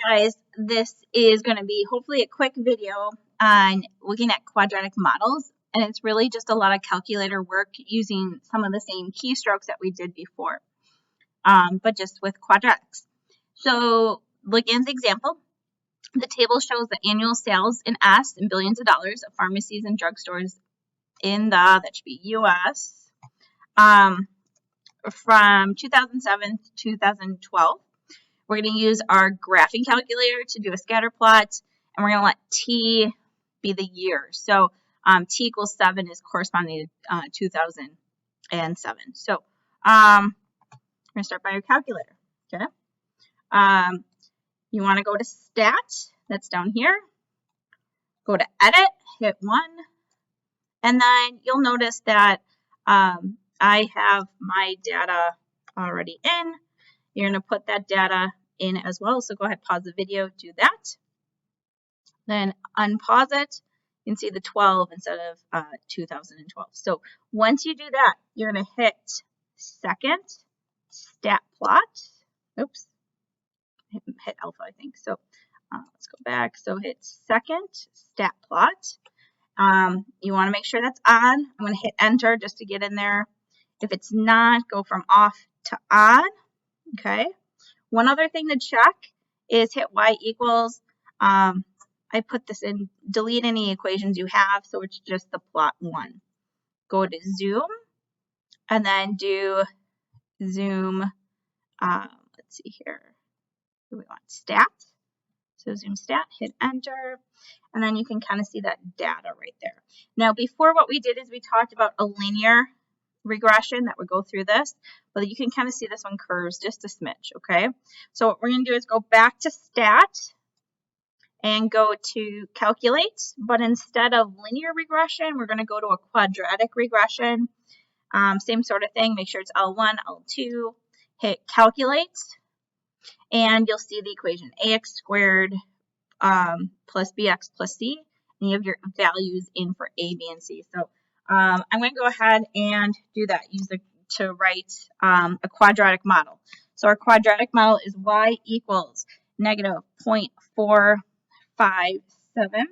guys, this is going to be hopefully a quick video on looking at quadratic models, and it's really just a lot of calculator work using some of the same keystrokes that we did before, but just with quadratics. So looking at the example, the table shows the annual sales in S in billions of dollars of pharmacies and drugstores in that should be U.S. From 2007 to 2012. We're going to use our graphing calculator to do a scatter plot, and we're going to let T be the year. So T equals 7 is corresponding to 2007. So we're going to start by your calculator. Okay. You want to go to Stat, that's down here. Go to Edit, hit 1, and then you'll notice that I have my data already in. You're going to put that data in as well. So go ahead, pause the video, do that. Then unpause it. You can see the 12 instead of 2012. So once you do that, you're going to hit second, stat plot. Oops, hit alpha, I think. So let's go back. So hit second, stat plot. You want to make sure that's on. I'm going to hit enter just to get in there. If it's not, go from off to on. Okay. One other thing to check is hit y equals. I put this in, delete any equations you have, so it's just the plot one. Go to zoom, and then do zoom, let's see here, we want stat. So zoom stat, hit enter, and then you can kind of see that data right there. Now, before what we did is we talked about a linear regression that would go through this, but you can kind of see this one curves just a smidge, okay? So what we're going to do is go back to stat and go to calculate, but instead of linear regression, we're going to go to a quadratic regression. Same sort of thing, make sure it's L1, L2, hit calculate, and you'll see the equation ax squared plus bx plus c, and you have your values in for a, b, and c. So I'm going to go ahead and do that, to write a quadratic model. So our quadratic model is y equals negative 0.457.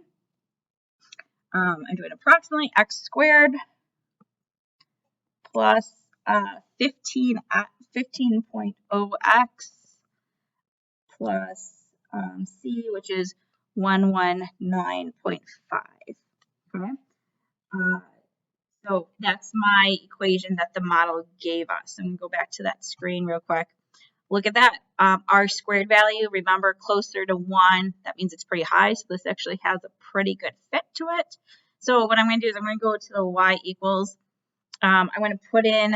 I'm doing approximately x squared plus 15.0x plus c, which is 119.5. Okay. So that's my equation that the model gave us. I'm going to go back to that screen real quick. Look at that. R squared value, remember, closer to 1. That means it's pretty high. So this actually has a pretty good fit to it. So what I'm going to do is I'm going to go to the y equals. I'm going to put in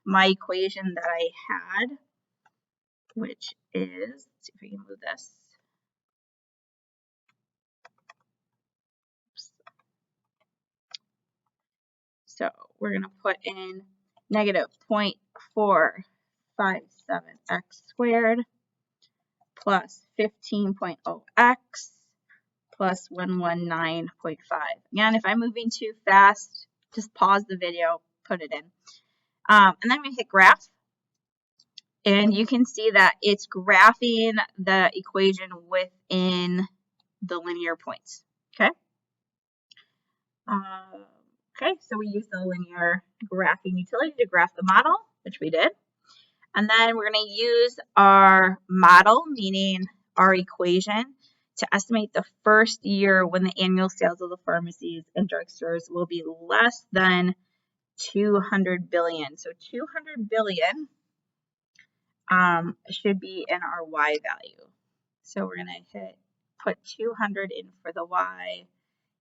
my equation that I had, which is, let's see if we can move this. So we're going to put in negative 0.457x squared plus 15.0x plus 119.5. Again, if I'm moving too fast, just pause the video, put it in. And then I'm going to hit graph. And you can see that it's graphing the equation within the linear points. Okay. Okay, so we use the linear graphing utility to graph the model, which we did. And then we're going to use our model, meaning our equation, to estimate the first year when the annual sales of the pharmacies and drugstores will be less than 200 billion. So 200 billion should be in our y value. So we're going to put 200 in for the y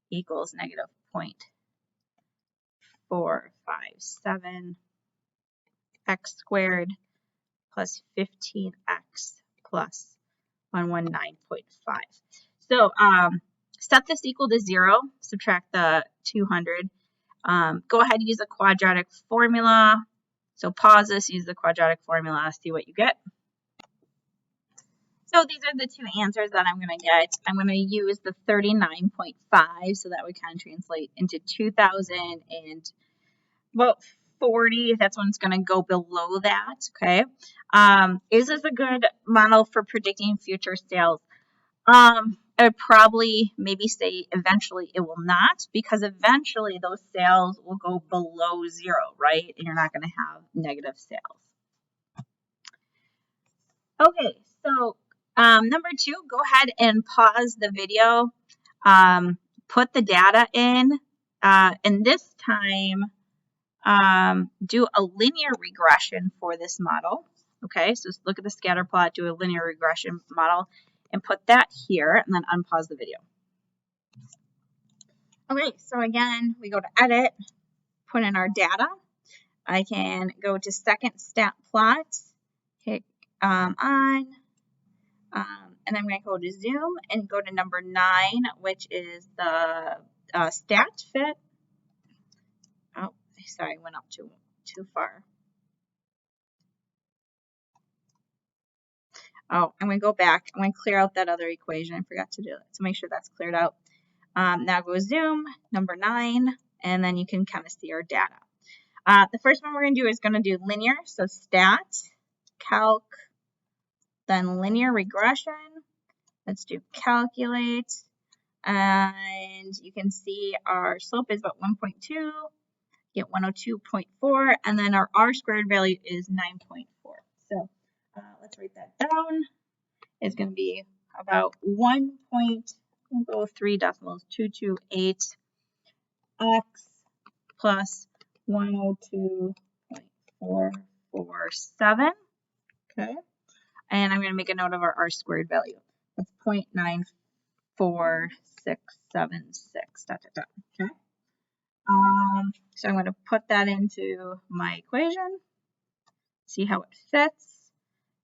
equals negative 0.457 x squared plus 15x plus 119.5. So set this equal to 0, subtract the 200. Go ahead and use a quadratic formula. So pause this, use the quadratic formula, see what you get. So these are the two answers that I'm going to get. I'm going to use the 39.5, so that would kind of translate into 2,000 and about 40. That's when it's going to go below that. Okay. Is this a good model for predicting future sales? I would probably maybe say eventually it will not, because eventually those sales will go below zero, right? And you're not going to have negative sales. Okay, so number 2, go ahead and pause the video, put the data in, and this time do a linear regression for this model. Okay, so look at the scatter plot, do a linear regression model, and put that here, and then unpause the video. Okay, so again, we go to edit, put in our data. I can go to second stat plot, hit on, and I'm going to go to zoom and go to number 9, which is the stat fit. Oh, sorry, I went up too far. Oh, I'm going to go back. I'm going to clear out that other equation. I forgot to do it. So make sure that's cleared out. Now go zoom, number 9, and then you can kind of see our data. The first one we're going to do is going to do linear. So stat, calc, then linear regression. Let's do calculate. And you can see our slope is about 1.2, get 102.4, and then our R squared value is 9.4. So let's write that down. It's going to be about 1.228 x plus 102.447. Okay. And I'm going to make a note of our R squared value. That's 0.94676. Okay. So I'm going to put that into my equation, see how it fits.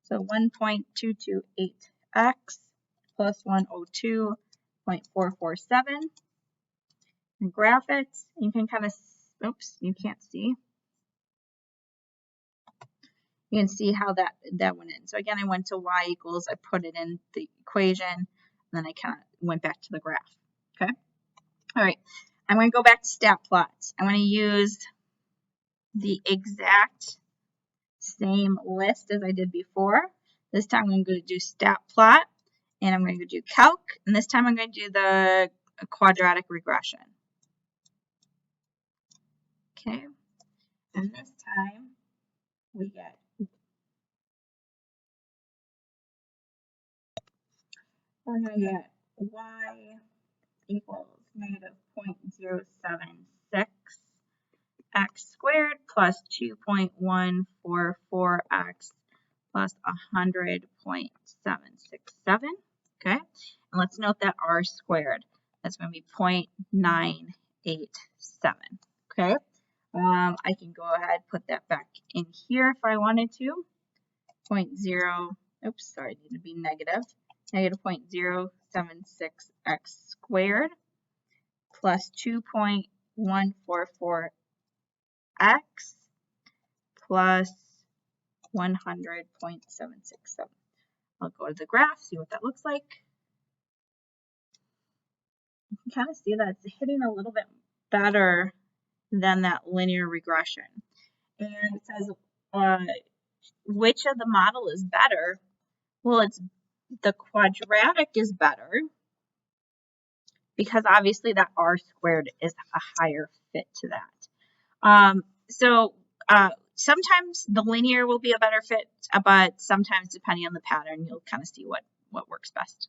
So 1.228x plus 102.447. And graph it. You can kind of, oops, you can't see. You can see how that went in. So again, I went to y equals, I put it in the equation, and then I kind of went back to the graph. Okay. All right. I'm going to go back to stat plots. I'm going to use the exact same list as I did before. This time I'm going to do stat plot, and I'm going to do calc, and this time I'm going to do the quadratic regression. Okay. And this time we get we're going to get y equals negative 0.076 x squared plus 2.144x plus 100.767. Okay, and let's note that r squared, that's going to be 0.987. Okay, I can go ahead put that back in here if I wanted to. 0.0, oops, sorry, it needed to be negative 0.076x squared plus 2.144x plus 100.767. I'll go to the graph, see what that looks like. You can kind of see that it's hitting a little bit better than that linear regression. And it says, which of the model is better? Well, it's the quadratic is better, because obviously that r squared is a higher fit to that. Sometimes the linear will be a better fit, but sometimes depending on the pattern, you'll kind of see what works best.